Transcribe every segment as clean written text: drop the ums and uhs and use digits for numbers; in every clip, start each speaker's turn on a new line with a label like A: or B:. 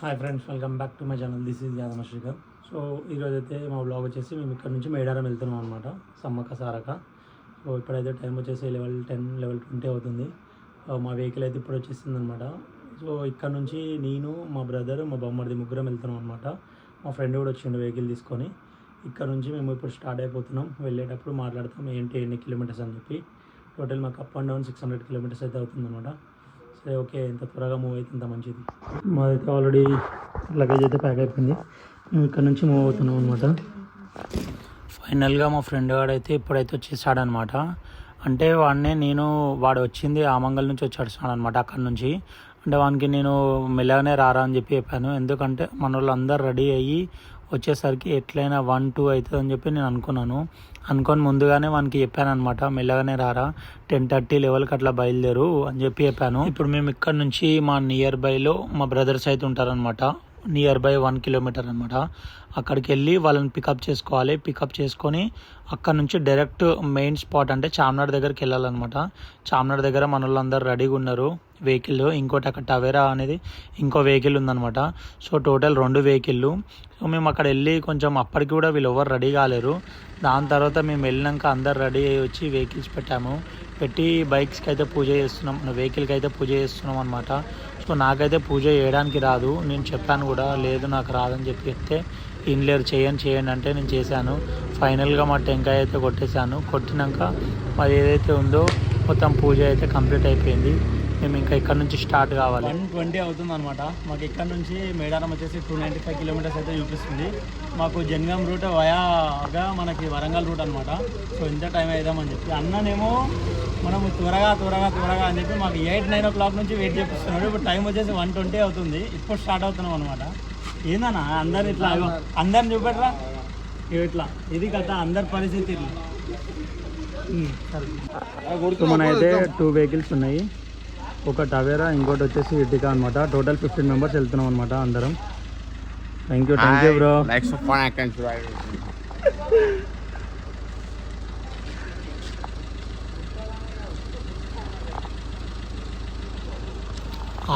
A: Hi friends, welcome back to my channel. This is Yadama Srikar. So ఈరోజైతే మా blog వచ్చేసి మేము ఇక్కడ నుంచి మేడారం వెళ్తున్నాం అనమాట, సమ్మక్క సారక. సో ఇప్పుడైతే టైం వచ్చేసి 11:20 అవుతుంది. మా వెహికల్ అయితే ఇప్పుడు వచ్చేసింది అనమాట. సో ఇక్కడ నుంచి నేను, మా బ్రదర్, మా బొమ్మడిది ముగ్గురం వెళ్తున్నాం అనమాట. మా ఫ్రెండ్ కూడా వచ్చిండు వెహికల్ తీసుకొని. ఇక్కడ నుంచి మేము ఇప్పుడు స్టార్ట్ అయిపోతున్నాం. వెళ్ళేటప్పుడు మాట్లాడతాం ఏంటి ఎన్ని కిలోమీటర్స్ అని చెప్పి. టోటల్ మాకు అప్ అండ్ డౌన్ 600 కిలోమీటర్స్ అయితే అవుతుందన్నమాట. సరే, ఓకే, ఎంత త్వరగా మూవ్ అయితే అంత మంచిది. మాదైతే ఆల్రెడీ లగేజ్ అయితే ప్యాక్ అయిపోయింది. మేము ఇక్కడ నుంచి మూవ్ అవుతున్నాం అనమాట. ఫైనల్గా మా ఫ్రెండ్ వాడైతే ఇప్పుడైతే వచ్చేసాడనమాట. అంటే వాడు వచ్చింది ఆమంగల్ నుంచి వచ్చాడు అనమాట. అక్కడ నుంచి అంటే వానికి నేను మెల్లగానే రారా అని చెప్పాను. ఎందుకంటే మన వాళ్ళు అందరు రెడీ అయ్యి వచ్చేసరికి ఎట్లయినా 1-2 అవుతుంది అని చెప్పి నేను అనుకొని ముందుగానే వానికి చెప్పాను అనమాట, మెల్లగానే రారా, 10:30 లెవెల్కి అట్లా బయలుదేరు అని చెప్పాను. ఇప్పుడు మేము ఇక్కడ నుంచి మా నియర్ బైలో మా బ్రదర్స్ అయితే ఉంటారనమాట. నియర్ బై 1 కిలోమీటర్ అనమాట. అక్కడికి వెళ్ళి వాళ్ళని పికప్ చేసుకోవాలి. పికప్ చేసుకొని అక్కడ నుంచి డైరెక్ట్ మెయిన్ స్పాట్ అంటే చార్మినార్ దగ్గరికి వెళ్ళాలన్నమాట. చార్మినార్ దగ్గర మన వాళ్ళందరూ రెడీగా ఉన్నారు వెహికల్. ఇంకోటి అక్కడ టవేరా అనేది ఇంకో వెహికల్ ఉందన్నమాట. So total 2 వెహికల్లు. సో మేము అక్కడ వెళ్ళి కొంచెం అప్పటికి కూడా వీళ్ళు ఎవరు రెడీ కాలేరు. దాని తర్వాత మేము వెళ్ళినాక అందరు రెడీ అయ్యి వచ్చి వెహికల్స్ పెట్టి బైక్స్కి అయితే పూజ చేస్తున్నాం, వెహికల్కి అయితే పూజ చేస్తున్నాం అనమాట. సో నాకైతే పూజ చేయడానికి రాదు. నేను చెప్పాను కూడా, లేదు నాకు రాదని చెప్తే ఇన్లేరు చేయండి అంటే నేను చేశాను. ఫైనల్గా మా టెంకాయ అయితే కొట్టినాక మరి ఏదైతే ఉందో మొత్తం పూజ అయితే కంప్లీట్ అయిపోయింది. మేము ఇంకా ఇక్కడ నుంచి స్టార్ట్ కావాలి. 1:20 అవుతుంది అనమాట. మాకు ఇక్కడ నుంచి మేడారం వచ్చేసి 295 కిలోమీటర్స్ అయితే చూపిస్తుంది. మాకు జనగాం రూట్ వయాగా మనకి వరంగల్ రూట్ అనమాట. సో ఇంత టైం అవుదామని చెప్పి అన్ననేమో మనం త్వరగా అని చెప్పి మాకు 8-9 o'clock నుంచి వెయిట్ చేపిస్తున్నాడు. ఇప్పుడు టైం వచ్చేసి 1:20 అవుతుంది. ఇప్పుడు స్టార్ట్ అవుతున్నాం అనమాట. ఏందన్నా అందరు ఇట్లా అందరిని చూపెట్టరా, ఇట్లా ఇది కదా అందరి పరిస్థితి. మన అయితే 2 వెహికల్స్ ఉన్నాయి. ఒక టవేరా, ఇంకోటి వచ్చేసి ఇటికా అనమాట. టోటల్ 15 మెంబర్స్ వెళ్తున్నాం అనమాట అందరం. Thank you bro.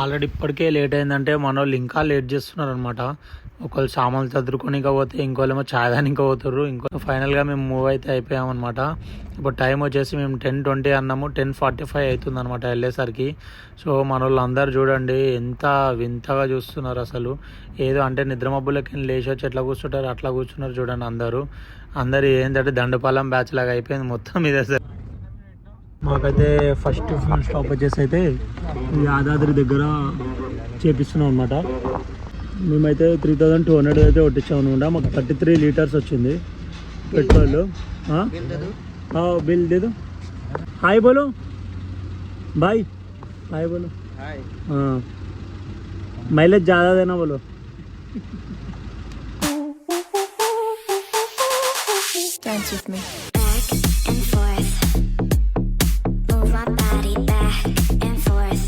A: ఆల్రెడీ ఇప్పటికే లేట్ అయిందంటే మన వాళ్ళు ఇంకా లేట్ చేస్తున్నారు అనమాట. ఒకళ్ళు సామాన్లు చదువుకొని పోతే ఇంకోళ్ళేమో ఛాయ్ దానికి పోతారు. ఫైనల్గా మేము మూవ్ అయితే అయిపోయామన్నమాట. ఇప్పుడు టైం వచ్చేసి మేము 10:20 అన్నాము, 10:45 అవుతుంది అనమాట వెళ్ళేసరికి. సో మన వాళ్ళు అందరు చూడండి ఎంత వింతగా చూస్తున్నారు అసలు. ఏదో అంటే నిద్రమబ్బులకి లేచి వచ్చి ఎట్లా కూర్చుంటారు అట్లా కూర్చున్నారు చూడండి అందరు ఏంటంటే దండపాలెం బ్యాచ్ లాగా అయిపోయింది మొత్తం ఇదే సార్. మాకైతే ఫస్ట్ ఫ్యూల్ స్టాప్ వచ్చేసి అయితే యాదాద్రి దగ్గర చేపిస్తున్నాం అనమాట. మేమైతే 3200 అయితే కొట్టించాం అనమాట. మాకు 33 లీటర్స్ వచ్చింది పెట్రోల్. బిల్ దేదో. హాయ్ బోలో బాయ్, హాయ్ బోలో. మైలేజ్ ज़्यादा देना बोलो.
B: Dance with me. Back and forth. Move my body back and forth.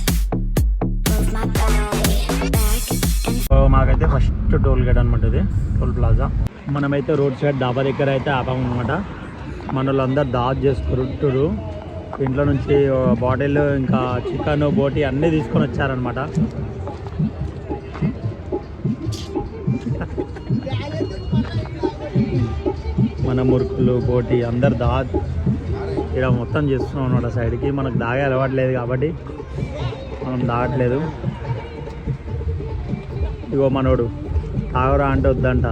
B: Move my body back and forth.
A: మాకైతే ఫస్ట్ టోల్ గేట్ అనమాట, ఇది టోల్ ప్లాజా. మనమైతే రోడ్ సైడ్ డాబా దగ్గర అయితే ఆపామన్నమాట. మన వాళ్ళందరూ దాచ్ చేసుకుంటారు. ఇంట్లో నుంచి బాటిల్ ఇంకా చికెన్ బోటి అన్నీ తీసుకొని వచ్చారనమాట. మన మురుకులు బోటి అందరు ఇక్కడ మొత్తం చేస్తున్నాం అనమాట సైడ్కి. మనకు దాగే అలవాట్లేదు కాబట్టి మనం దాగట్లేదు. ఇగో మనోడు తాగరా అంటే వద్దంట.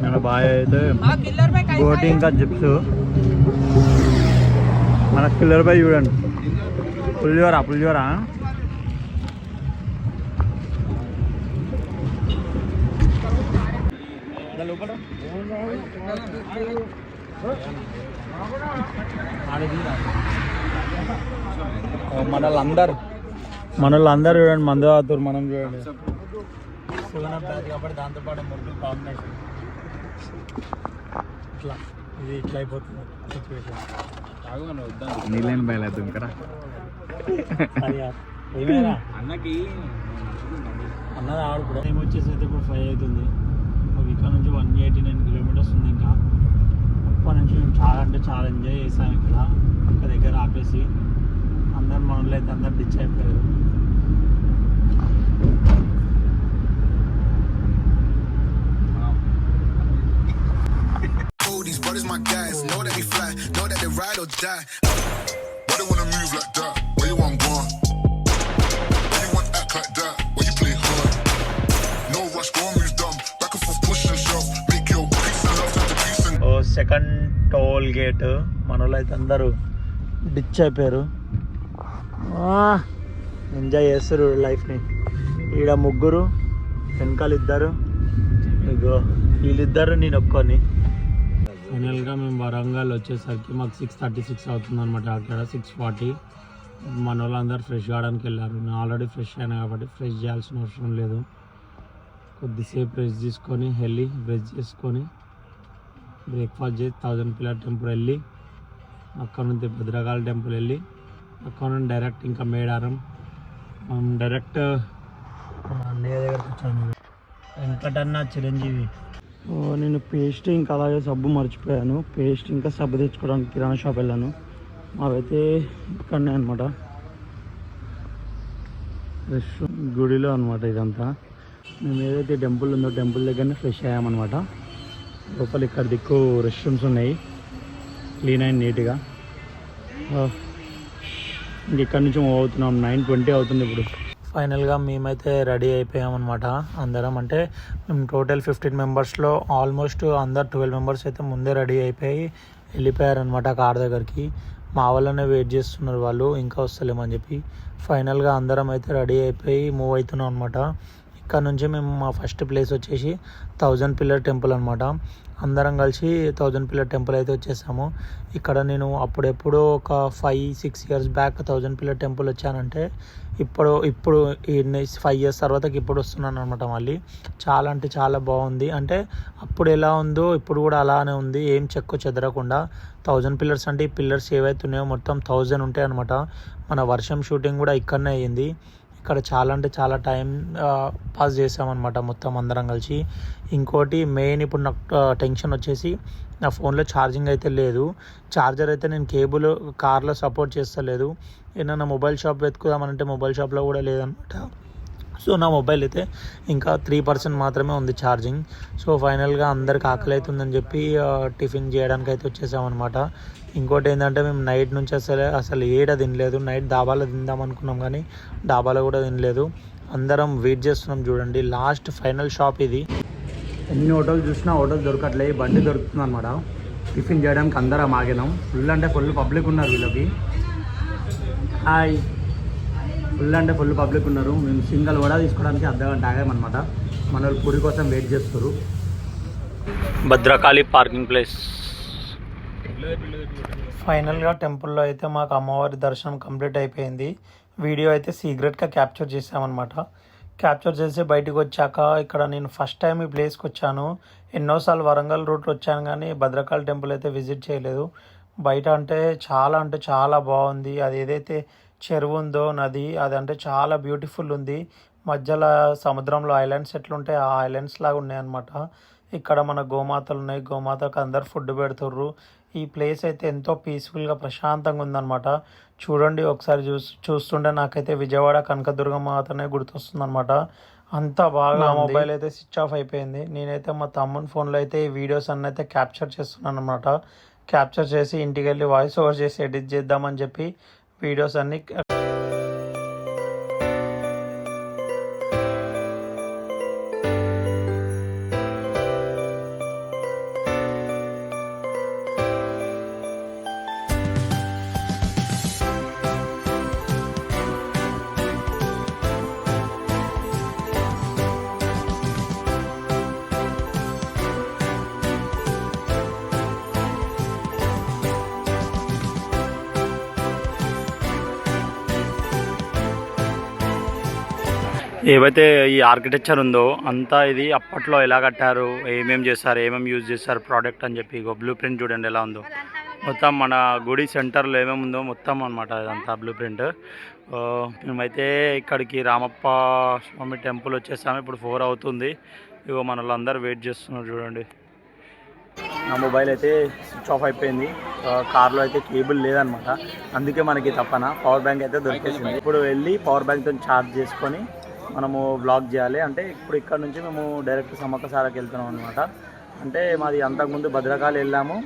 A: మన బాయ్ అయితే బోటి ఇంకా జిప్స్. మన కిల్లర్ బాయ్ చూడండి, పులిజోరా. మనోళ్ళందరూ చూడండి మందు తాగుతారు, మనం చూడండి 7 కాబట్టి దాంతోపాటు మురుగులు కాంబినేషన్. ఇట్లా అయిపోతుంది సిచ్యువేషన్.
C: నీళ్ళని బయలుదేరం కదా
A: ఏమైనా అన్నకి అన్నది ఆడు కూడా. టైం వచ్చేసి అయితే ఇప్పుడు 5 అవుతుంది. మాకు ఇక్కడ నుంచి 189 కిలోమీటర్స్ ఉంది. ఇంకా అప్పటి నుంచి మేము చాలా అంటే చాలా ఎంజాయ్ చేసాం. ఇక్కడ ఒక దగ్గర ఆపేసి అందరు మనలో అయితే అందరు డిచ్ అయిపోయారు.
D: These brothers my guys, know that we fly, know that they ride or die. Why they wanna move like that? Where you want gone? Why you want act like that? Why you play hard? No rush, go and move dumb. Back and forth, push and shove. Make your peace and love turn to peace and
A: ఓ second toll gate మనలో అయితే అందరూ ditch అయిపోయారు. Enjoy చేస్తారు లైఫ్ని. ఈడ ముగ్గురు, వెనకాల ఇద్దరు, ఇగో వీళ్ళిద్దరు, నేను ఒక్కని. ఫైనల్గా మేము వరంగల్ వచ్చేసరికి మాకు 6:36 అవుతుంది అనమాట. అక్కడ 6:40. మన వాళ్ళందరూ ఫ్రెష్ కావడానికి వెళ్ళారు. నేను ఆల్రెడీ ఫ్రెష్ అయినా కాబట్టి ఫ్రెష్ చేయాల్సిన అవసరం లేదు. కొద్దిసేపు రెస్ట్ తీసుకొని వెళ్ళి బ్రష్ చేసుకొని బ్రేక్ఫాస్ట్ చేసి 1000 పిల్లర్ టెంపుల్ వెళ్ళి అక్కడ నుంచి భద్రకాళి టెంపుల్ వెళ్ళి అక్కడ నుండి డైరెక్ట్ ఇంకా మేడారం డైరెక్ట్ అన్నయ్య దగ్గరకు వచ్చాను. వెంకటన్న చిరంజీవి. నేను పేస్ట్ ఇంకా అలాగే సబ్బు మర్చిపోయాను. పేస్ట్ ఇంకా సబ్బు తెచ్చుకోవడానికి కిరాణా షాప్ వెళ్ళాను. అవైతే ఇక్కడనే అనమాట, రెస్టారెంట్ గుడిలో అనమాట. ఇదంతా మేము ఏదైతే టెంపుల్ ఉందో టెంపుల్ దగ్గరనే ఫ్రెష్ అయ్యామన్నమాట. లోపల ఇక్కడ దిక్కు రెస్ట్ రూమ్స్ ఉన్నాయి, క్లీన్ అండ్ నీట్గా. ఇంక ఇక్కడ నుంచి మూవ్ అవుతున్నాం. 9:20 అవుతుంది ఇప్పుడు. ఫైనల్గా మేమైతే రెడీ అయిపోయామన్నమాట అందరం. అంటే మేము టోటల్ 15 మెంబర్స్లో ఆల్మోస్ట్ అందరు 12 మెంబర్స్ అయితే ముందే రెడీ అయిపోయి వెళ్ళిపోయారనమాట కార్ దగ్గరికి. మా వాళ్ళనే వెయిట్ చేస్తున్నారు వాళ్ళు, ఇంకా వస్తలేమని చెప్పి. ఫైనల్గా అందరం అయితే రెడీ అయిపోయి మూవ్ అవుతున్నాం అనమాట. ఇక్కడ నుంచి మేము మా ఫస్ట్ ప్లేస్ వచ్చేసి 1000 పిల్లర్ టెంపుల్ అనమాట. అందరం కలిసి 1000 పిల్లర్ టెంపుల్ అయితే వచ్చేసాము. ఇక్కడ నేను అప్పుడెప్పుడు ఒక 5-6 ఇయర్స్ బ్యాక్ 1000 పిల్లర్ టెంపుల్ వచ్చానంటే ఇప్పుడు 5 ఇయర్స్ తర్వాత ఇప్పుడు వస్తున్నాను అనమాట మళ్ళీ. చాలా అంటే చాలా బాగుంది. అంటే అప్పుడు ఎలా ఉందో ఇప్పుడు కూడా అలానే ఉంది, ఏం చెక్కు చెదరకుండా. 1000 పిల్లర్స్ అంటే ఈ పిల్లర్స్ ఏవైతే ఉన్నాయో మొత్తం 1000 ఉంటాయి అనమాట. మన వర్షం షూటింగ్ కూడా ఇక్కడనే అయ్యింది. ఇక్కడ చాలా అంటే చాలా టైం పాస్ చేసామన్నమాట మొత్తం అందరం కలిసి. ఇంకోటి మెయిన్ ఇప్పుడు నాకు టెన్షన్ వచ్చేసి నా ఫోన్లో ఛార్జింగ్ అయితే లేదు. ఛార్జర్ అయితే నేను కేబుల్ కార్లో సపోర్ట్ చేస్తలేదు. ఏదైనా మొబైల్ షాప్ వెతుకుదామనంటే మొబైల్ షాప్లో కూడా లేదనమాట. సో నా మొబైల్ అయితే ఇంకా 3% మాత్రమే ఉంది ఛార్జింగ్. సో ఫైనల్గా అందరికి ఆకలి అవుతుందని చెప్పి టిఫిన్ చేయడానికి అయితే వచ్చేసామన్నమాట. ఇంకోటి ఏంటంటే మేము నైట్ నుంచి అసలు ఏడ తినలేదు. నైట్ డాబాలో తిందాం అనుకున్నాం కానీ డాబాలో కూడా తినలేదు. అందరం వెయిట్ చేస్తున్నాం. చూడండి లాస్ట్ ఫైనల్ షాప్ ఇది. ఎన్ని హోటల్ చూసినా హోటల్ దొరకట్లేదు, బండి దొరుకుతుంది అనమాట. టిఫిన్ చేయడానికి అందరం ఆగినాం. ఫుల్ అంటే ఫుల్ పబ్లిక్ ఉన్నారు వీళ్ళకి. హాయ్. ఫుల్ అంటే ఫుల్ పబ్లిక్ ఉన్నారు. మేము సింగల్ వడ తీసుకోవడానికి అర్ధగంట ఆగామన్నమాట. మన వాళ్ళు పూరి కోసం వెయిట్ చేస్తారు. Bhadrakali parking place. ఫైనల్గా టెంపుల్లో అయితే మాకు అమ్మవారి దర్శనం కంప్లీట్ అయిపోయింది. వీడియో అయితే సీక్రెట్గా క్యాప్చర్ చేసామన్నమాట. క్యాప్చర్ చేసి బయటకు వచ్చాక ఇక్కడ నేను ఫస్ట్ టైం ఈ ప్లేస్కి వచ్చాను. ఎన్నోసార్లు వరంగల్ రూట్లో వచ్చాను కానీ భద్రకాళి టెంపుల్ అయితే విజిట్ చేయలేదు. బయట అంటే చాలా బాగుంది. అది ఏదైతే చెరువు ఉందో నది, అది అంటే చాలా బ్యూటిఫుల్ ఉంది. మధ్యలో సముద్రంలో ఐలాండ్స్ ఎట్లుంటాయి ఆ ఐలాండ్స్ లాగా ఉన్నాయన్నమాట. ఇక్కడ మన గోమాతలు ఉన్నాయి, గోమాతకు అందరు ఫుడ్ పెడుతుర్రు. ఈ ప్లేస్ అయితే ఎంతో పీస్ఫుల్గా ప్రశాంతంగా ఉందన్నమాట. చూడండి ఒకసారి చూస్తుంటే నాకైతే విజయవాడ కనకదుర్గమ్మ మాతనే గుర్తొస్తుంది అనమాట. అంతా బాగా. మొబైల్ అయితే స్విచ్ ఆఫ్ అయిపోయింది. నేనైతే మా తమ్ముని ఫోన్లో అయితే ఈ వీడియోస్ అన్నీ అయితే క్యాప్చర్ చేస్తున్నాను అనమాట. క్యాప్చర్ చేసి ఇంటికి వెళ్ళి వాయిస్ ఓవర్ చేసి ఎడిట్ చేద్దామని చెప్పి వీడియోస్ అన్నీ ఏవైతే ఈ ఆర్కిటెక్చర్ ఉందో అంతా ఇది అప్పట్లో ఎలా కట్టారు, ఏమేమి చేస్తారు, ఏమేమి యూజ్ చేస్తారు ప్రోడక్ట్ అని చెప్పి బ్లూ ప్రింట్ చూడండి ఎలా ఉందో. మొత్తం మన గుడి సెంటర్లో ఏమేమి ఉందో మొత్తం అనమాట ఇదంతా బ్లూ ప్రింట్. మేమైతే ఇక్కడికి రామప్ప స్వామి టెంపుల్ వచ్చేసాము. ఇప్పుడు 4 అవుతుంది. ఇగో మన వాళ్ళందరూ వెయిట్ చేస్తున్నారు చూడండి. నా మొబైల్ అయితే స్విచ్ ఆఫ్ అయిపోయింది. కార్లో అయితే కేబుల్ లేదనమాట, అందుకే మనకి తప్పన పవర్ బ్యాంక్ అయితే దొరికేసింది. ఇప్పుడు వెళ్ళి పవర్ బ్యాంక్తో ఛార్జ్ చేసుకొని మనము వ్లాగ్ చేయాలి. అంటే ఇప్పుడు ఇక్కడ నుంచి మేము డైరెక్ట్ సమ్మక్క సారకి వెళ్తున్నాం అనమాట. అంటే మాది అంతకుముందు భద్రకాళి వెళ్ళాము,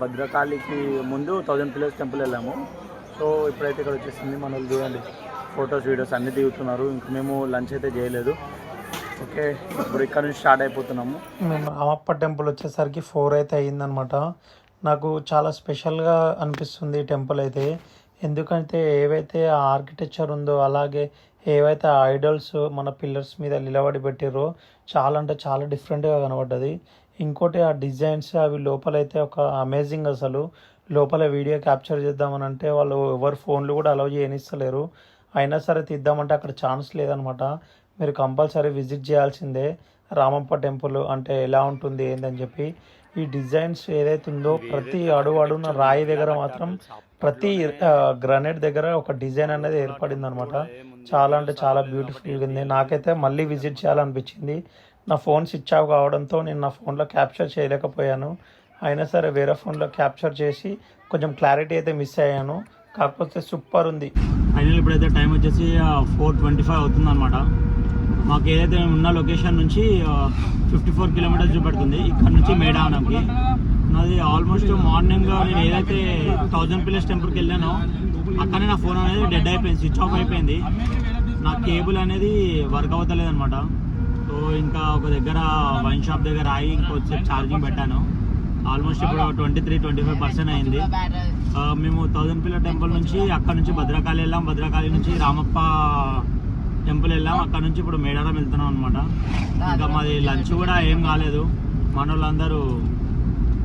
A: భద్రకాళికి ముందు 1000 పిల్లర్స్ టెంపుల్ వెళ్ళాము. సో ఇప్పుడైతే ఇక్కడ వచ్చేసింది. మన వాళ్ళు చూడండి ఫొటోస్ వీడియోస్ అన్నీ దిగుతున్నారు. ఇంక మేము లంచ్ అయితే చేయలేదు. ఓకే, ఇప్పుడు ఇక్కడ నుంచి స్టార్ట్ అయిపోతున్నాము. మేము రామప్ప టెంపుల్ వచ్చేసరికి 4 అయితే అయ్యిందనమాట. నాకు చాలా స్పెషల్గా అనిపిస్తుంది ఈ టెంపుల్ అయితే. ఎందుకంటే ఏవైతే ఆ ఆర్కిటెక్చర్ ఉందో, అలాగే ఏవైతే ఆ ఐడల్స్ మన పిల్లర్స్ మీద నిలబడి పెట్టిర్రో చాలా అంటే చాలా డిఫరెంట్గా కనబడ్డది. ఇంకోటి ఆ డిజైన్స్ అవి లోపలైతే ఒక అమేజింగ్. అసలు లోపల వీడియో క్యాప్చర్ చేద్దామని అంటే వాళ్ళు ఎవరు ఫోన్లు కూడా అలౌ చేయనిస్తలేరు. అయినా సరే తీద్దామంటే అక్కడ ఛాన్స్ లేదనమాట. మీరు కంపల్సరీ విజిట్ చేయాల్సిందే రామప్ప టెంపుల్. అంటే ఎలా ఉంటుంది ఏందని చెప్పి ఈ డిజైన్స్ ఏదైతే ఉందో ప్రతి అడుగున రాయి దగ్గర మాత్రం ప్రతి గ్రనైట్ దగ్గర ఒక డిజైన్ అనేది ఏర్పడింది అనమాట. చాలా అంటే చాలా బ్యూటిఫుల్గా ఉంది. నాకైతే మళ్ళీ విజిట్ చేయాలనిపించింది. నా ఫోన్ స్విచ్ ఆఫ్ కావడంతో నేను నా ఫోన్లో క్యాప్చర్ చేయలేకపోయాను. అయినా సరే వేరే ఫోన్లో క్యాప్చర్ చేసి కొంచెం క్లారిటీ అయితే మిస్ అయ్యాను. కాకపోతే సూపర్ ఉంది. ఫైనల్ ఇప్పుడైతే టైం వచ్చేసి 4:25 అవుతుంది అనమాట. మాకు ఏదైతే మేము ఉన్న లొకేషన్ నుంచి 54 కిలోమీటర్స్ చూపెడుతుంది ఇక్కడ నుంచి మేడారంకి. నాది ఆల్మోస్ట్ మార్నింగ్ నేను ఏదైతే 1000 పిల్లర్స్ టెంపుల్కి వెళ్ళానో అక్కడనే నా ఫోన్ అనేది డెడ్ అయిపోయింది, స్విచ్ ఆఫ్ అయిపోయింది. నా కేబుల్ అనేది వర్క్ అవ్వట్లేదు అనమాట. సో ఇంకా ఒక దగ్గర వైన్ షాప్ దగ్గర ఆగి ఇంకొచ్చి ఛార్జింగ్ పెట్టాను. ఆల్మోస్ట్ ఇప్పుడు 23-25% అయింది. మేము 1000 పిల్లర్ టెంపుల్ నుంచి అక్కడ నుంచి భద్రకాళి వెళ్ళాం, భద్రకాళి నుంచి రామప్ప టెంపుల్ వెళ్ళాం, అక్కడ నుంచి ఇప్పుడు మేడారం వెళ్తున్నాం అనమాట. ఇంకా మాది లంచ్ కూడా ఏం కాలేదు. మన వాళ్ళందరూ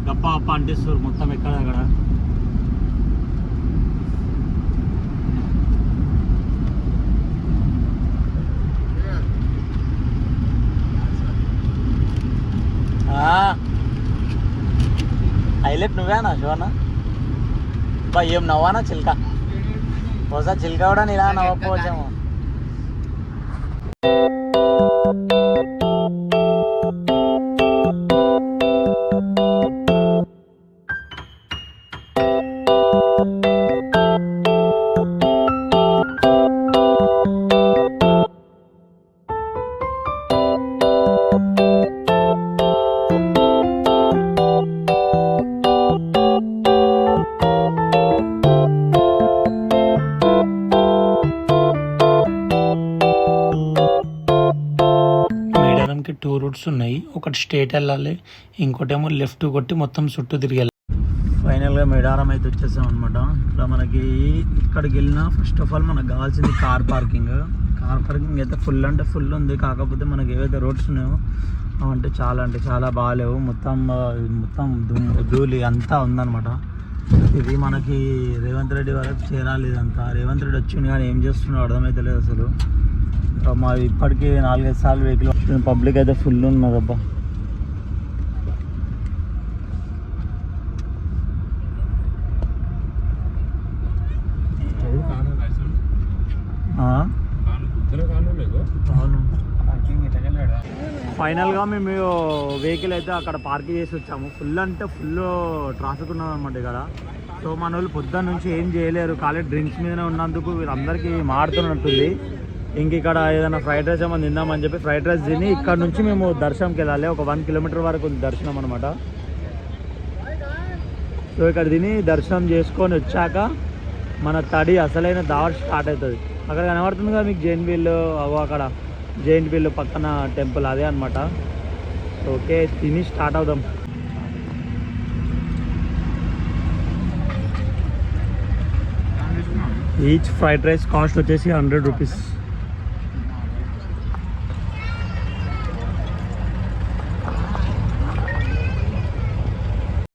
A: గప్ప అప్ప అంటిస్తారు మొత్తం ఎక్కడ అక్కడ. హైలైట్ నువ్వేనా శివనా? బా ఏం నవ్వానా చిల్క, ఒకసారి చిల్క కూడా ఇలా నవ్వకపోవచ్చేమో. మేడారంకి 2 రూట్స్ ఉన్నాయి. ఒకటి స్ట్రేట్ వెళ్ళాలి, ఇంకోటేమో లెఫ్ట్ కొట్టి మొత్తం చుట్టూ తిరిగి వెళ్ళాలి. ఫైనల్గా మేడారం అయితే వచ్చేసాం అనమాట. ఇక్కడ మనకి ఇక్కడికి వెళ్ళినా ఫస్ట్ ఆఫ్ ఆల్ మనకు కావాల్సింది కార్ పార్కింగ్. కార్ పార్కింగ్ అయితే ఫుల్ అంటే ఫుల్ ఉంది. కాకపోతే మనకి ఏవైతే రోడ్స్ ఉన్నాయో అంటే చాలా బాగాలేవు. మొత్తం ధూళి అంతా ఉందన్నమాట. ఇది మనకి రేవంత్ రెడ్డి వరకు చేరాలి. ఇదంతా రేవంత్ రెడ్డి వచ్చింది కానీ ఏం చేస్తున్నాడో అర్థమైతే లేదు అసలు. మా ఇప్పటికీ 4-5 సార్లు వెహికల్ పబ్లిక్ అయితే ఫుల్ ఉన్నదబ్బా. ఫైనల్గా మేము వెహికల్ అయితే అక్కడ పార్కింగ్ చేసి వచ్చాము. ఫుల్ అంటే ఫుల్ ట్రాఫిక్ ఉన్నదన్నమాట ఇక్కడ. సో మన వాళ్ళు పొద్దున్న నుంచి ఏం చేయలేరు, ఖాళీ డ్రింక్స్ మీదనే ఉన్నందుకు వీళ్ళందరికీ మాడుతున్నట్టుంది. ఇంక ఇక్కడ ఏదైనా ఫ్రైడ్ రైస్ ఏమైనా తిందామని చెప్పి ఫ్రైడ్ రైస్ తిని ఇక్కడ నుంచి మేము దర్శనంకి వెళ్ళాలి. ఒక 1 కిలోమీటర్ వరకు ఉంది దర్శనం అనమాట. సో ఇక్కడ తిని దర్శనం చేసుకొని వచ్చాక మన తడి అసలైన దావట్ స్టార్ట్ అవుతుంది. అక్కడ కనబడుతుంది కదా మీకు జైంట్ వీల్, అక్కడ జైంట్ వీల్ పక్కన టెంపుల్ అదే అనమాట. ఓకే, తిని స్టార్ట్ అవుదాం. ఈచ్ ఫ్రైడ్ రైస్ కాస్ట్ వచ్చేసి 100 రూపీస్.